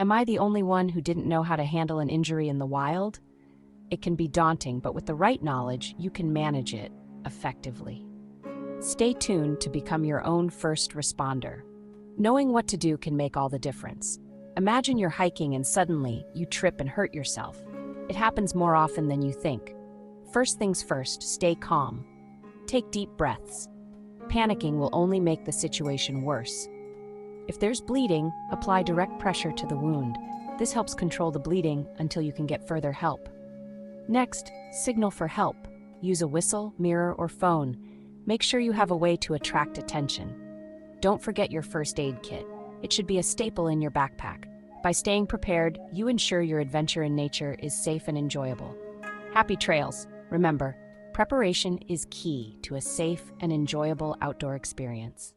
Am I the only one who didn't know how to handle an injury in the wild? It can be daunting, but with the right knowledge, you can manage it effectively. Stay tuned to become your own first responder. Knowing what to do can make all the difference. Imagine you're hiking and suddenly you trip and hurt yourself. It happens more often than you think. First things first, stay calm. Take deep breaths. Panicking will only make the situation worse. If there's bleeding, apply direct pressure to the wound. This helps control the bleeding until you can get further help. Next, signal for help. Use a whistle, mirror, or phone. Make sure you have a way to attract attention. Don't forget your first aid kit. It should be a staple in your backpack. By staying prepared, you ensure your adventure in nature is safe and enjoyable. Happy trails! Remember, preparation is key to a safe and enjoyable outdoor experience.